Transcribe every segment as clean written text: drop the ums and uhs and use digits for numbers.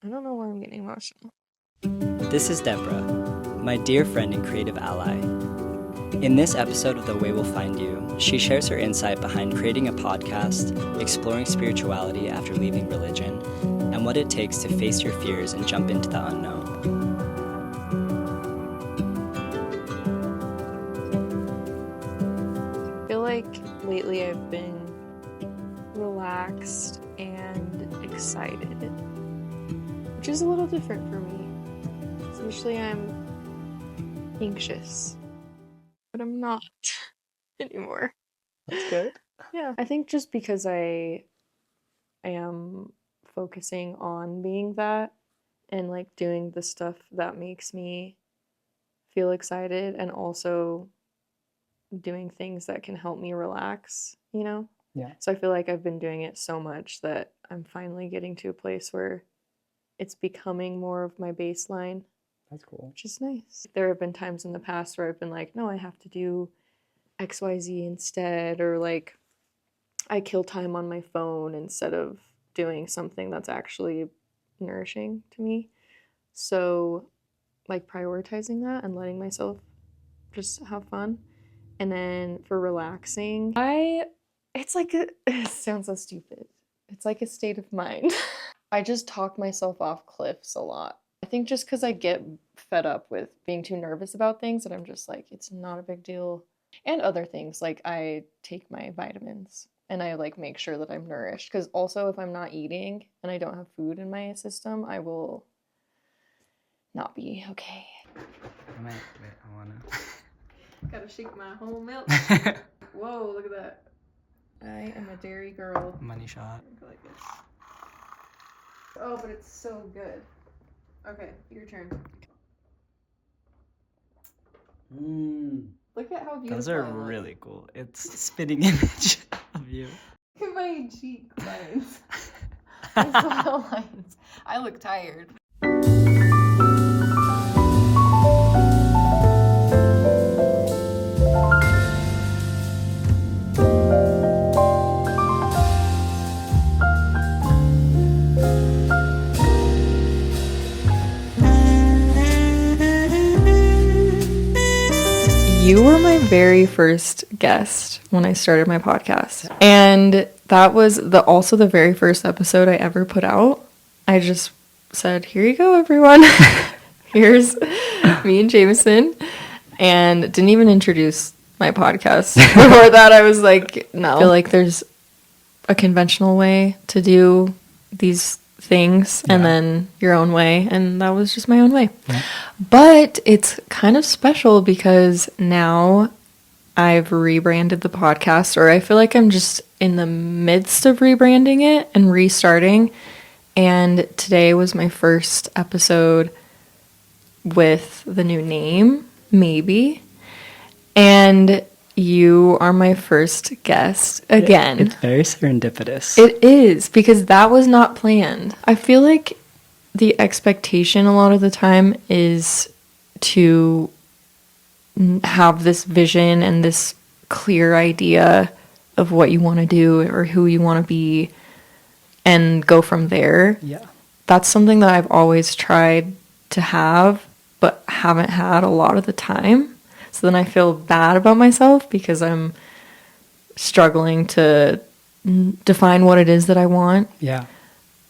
I don't know why I'm getting emotional. This is Deborah, my dear friend and creative ally. In this episode of The Way Will Find You, she shares her insight behind creating a podcast, exploring spirituality after leaving religion, and what it takes to face your fears and jump into the unknown. I feel like lately I've been relaxed and excited, which is a little different for me. So usually I'm anxious, but I'm not anymore. That's good. Yeah, I think just because I am focusing on being that and like doing the stuff that makes me feel excited and also doing things that can help me relax, you know? Yeah. So I feel like I've been doing it so much that I'm finally getting to a place where it's becoming more of my baseline. That's cool. Which is nice. There have been times in the past where I've been like, no, I have to do XYZ instead, or like I kill time on my phone instead of doing something that's actually nourishing to me. So like prioritizing that and letting myself just have fun. And then for relaxing, it sounds so stupid. It's like a state of mind. I just talk myself off cliffs a lot. I think just because I get fed up with being too nervous about things that I'm just like, it's not a big deal. And other things, like I take my vitamins and I like make sure that I'm nourished. Because also if I'm not eating and I don't have food in my system, I will not be okay. Wait, I wanna... Gotta shake my whole milk. Whoa, look at that. I am a dairy girl. Money shot. Like it. Oh, but it's so good. Okay, your turn. Look at how beautiful Those are I look. really cool. It's a spitting image of you. Look at my cheek lines. My smile lines. I look tired. You were my very first guest when I started my podcast. And that was also the very first episode I ever put out. I just said, here you go, everyone. Here's me and Jameson. And didn't even introduce my podcast. Before that, I was like, no. I feel like there's a conventional way to do these things and then your own way, and that was just my own way. But it's kind of special because now I've rebranded the podcast, or I feel like I'm just in the midst of rebranding it and restarting, and today was my first episode with the new name, maybe, and you are my first guest again. It's very serendipitous. It is, because that was not planned. I feel like the expectation a lot of the time is to have this vision and this clear idea of what you want to do or who you want to be and go from there. Yeah. That's something that I've always tried to have, but haven't had a lot of the time. So then I feel bad about myself because I'm struggling to define what it is that I want. Yeah.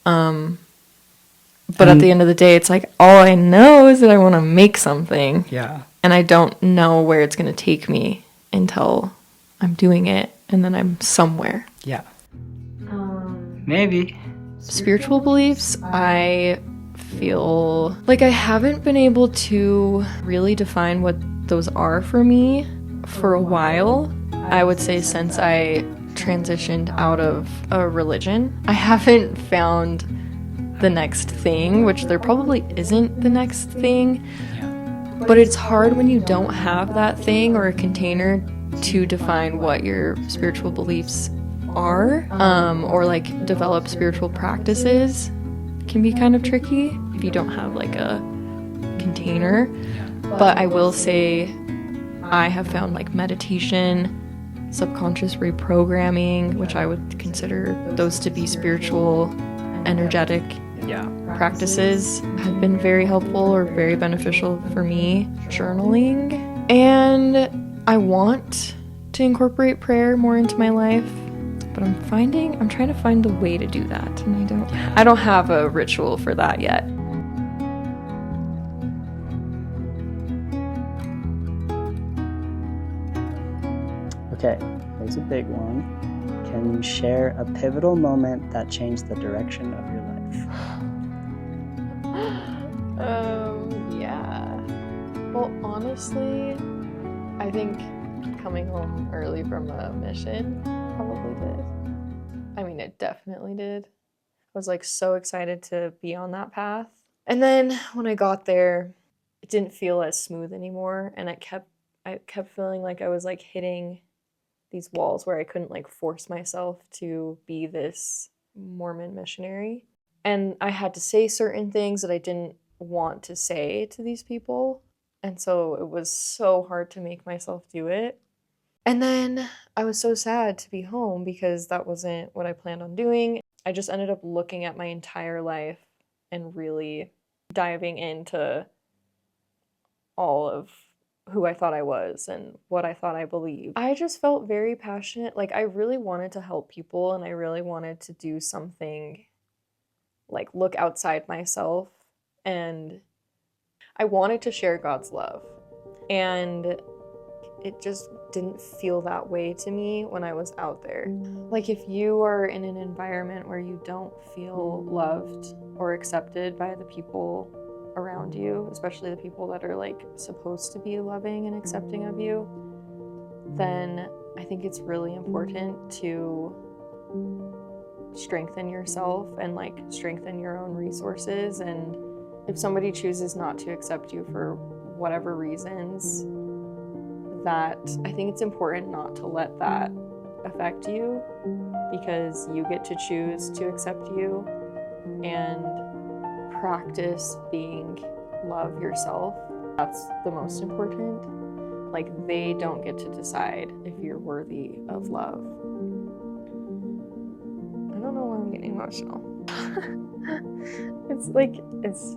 But at the end of the day, it's like, all I know is that I want to make something. Yeah. And I don't know where it's going to take me until I'm doing it and then I'm somewhere. Yeah. Maybe. Spiritual beliefs, I feel like I haven't been able to really define what those are for me for a while. I would say since I transitioned out of a religion, I haven't found the next thing, which there probably isn't the next thing. But it's hard when you don't have that thing or a container to define what your spiritual beliefs are, or like develop spiritual practices. It can be kind of tricky if you don't have like a container. But I will say I have found like meditation, subconscious reprogramming, which I would consider those to be spiritual, energetic practices have been very helpful or very beneficial for me. Journaling. And I want to incorporate prayer more into my life, but I'm trying to find the way to do that, and I don't have a ritual for that yet. Okay, here's a big one. Can you share a pivotal moment that changed the direction of your life? Yeah. Well, honestly, I think coming home early from a mission probably did. I mean, it definitely did. I was like so excited to be on that path. And then when I got there, it didn't feel as smooth anymore, and I kept feeling like I was like hitting these walls where I couldn't like force myself to be this Mormon missionary. And I had to say certain things that I didn't want to say to these people. And so it was so hard to make myself do it. And then I was so sad to be home because that wasn't what I planned on doing. I just ended up looking at my entire life and really diving into all of who I thought I was and what I thought I believed. I just felt very passionate. Like I really wanted to help people, and I really wanted to do something like look outside myself, and I wanted to share God's love. And it just didn't feel that way to me when I was out there. Like if you are in an environment where you don't feel loved or accepted by the people around you, especially the people that are like supposed to be loving and accepting of you, then I think it's really important to strengthen yourself and like strengthen your own resources. And if somebody chooses not to accept you for whatever reasons, that I think it's important not to let that affect you, because you get to choose to accept you and practice being love yourself. That's the most important. Like they don't get to decide if you're worthy of love. I don't know why I'm getting emotional. it's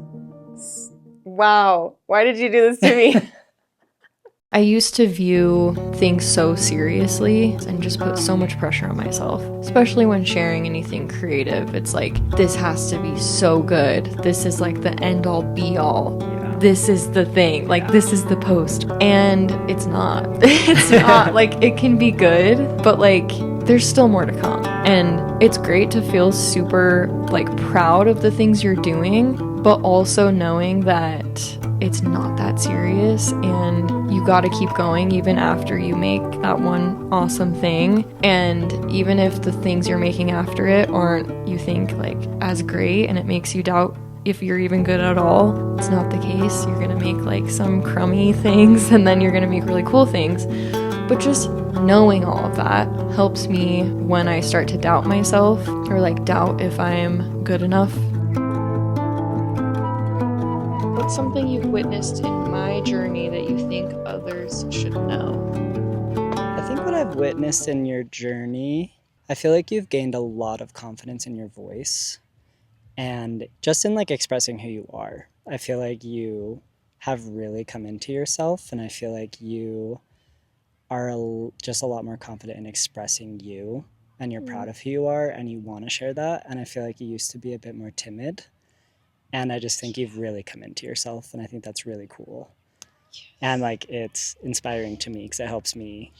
wow, why did you do this to me? I used to view things so seriously and just put so much pressure on myself, especially when sharing anything creative. It's like, this has to be so good. This is like the end all be all. Yeah. This is the thing. Like, this is the post. And it's not. It's not. Like, it can be good, but like, there's still more to come. And it's great to feel super like proud of the things you're doing, but also knowing that it's not that serious and you gotta keep going even after you make that one awesome thing. And even if the things you're making after it aren't, you think, like as great, and it makes you doubt if you're even good at all, it's not the case. You're gonna make like some crummy things and then you're gonna make really cool things. But just knowing all of that helps me when I start to doubt myself or like doubt if I'm good enough. What's something you've witnessed in my journey that you think others should know? I think what I've witnessed in your journey, I feel like you've gained a lot of confidence in your voice and just in like expressing who you are. I feel like you have really come into yourself, and I feel like you are just a lot more confident in expressing you, and you're proud of who you are and you want to share that. And I feel like you used to be a bit more timid. And I just think you've really come into yourself, and I think that's really cool. Yes. And like it's inspiring to me because it helps me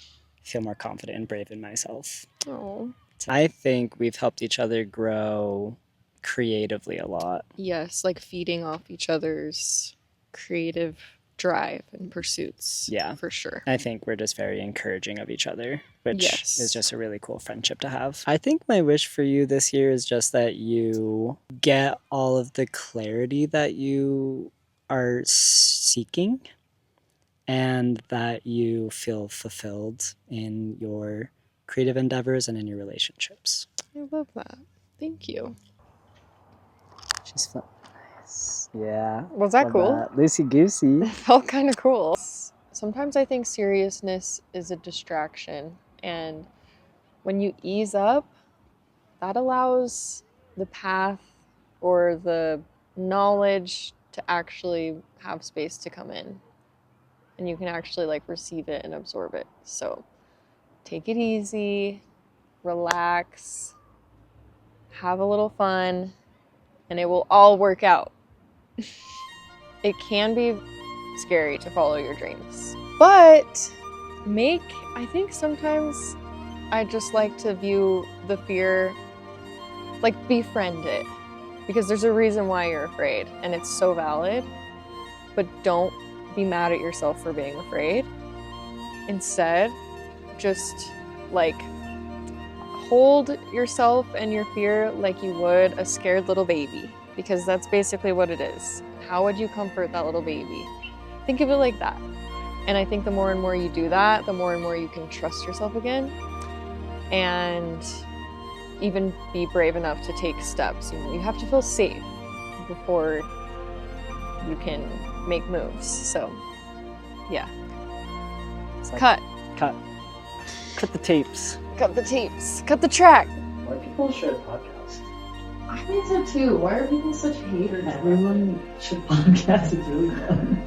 feel more confident and brave in myself. Oh. I think we've helped each other grow creatively a lot. Yes, like feeding off each other's creative drive and pursuits. Yeah, for sure. I think we're just very encouraging of each other, which is just a really cool friendship to have. I think my wish for you this year is just that you get all of the clarity that you are seeking, and that you feel fulfilled in your creative endeavors and in your relationships. I love that. Thank you. She's fun. Yeah. Was that cool? Loosey goosey. It felt kind of cool. Sometimes I think seriousness is a distraction, and when you ease up, that allows the path or the knowledge to actually have space to come in. And you can actually like receive it and absorb it. So take it easy, relax, have a little fun, and it will all work out. It can be scary to follow your dreams, but I think sometimes I just like to view the fear, like befriend it, because there's a reason why you're afraid and it's so valid, but don't be mad at yourself for being afraid. Instead, just like hold yourself and your fear like you would a scared little baby, because that's basically what it is. How would you comfort that little baby? Think of it like that. And I think the more and more you do that, the more and more you can trust yourself again and even be brave enough to take steps. You know, you have to feel safe before you can make moves. So, yeah. It's like, Cut cut the tapes. Cut the tapes. Cut the track. Why people should podcast? I think so too. Why are people such haters? Everyone should podcast. It's really fun.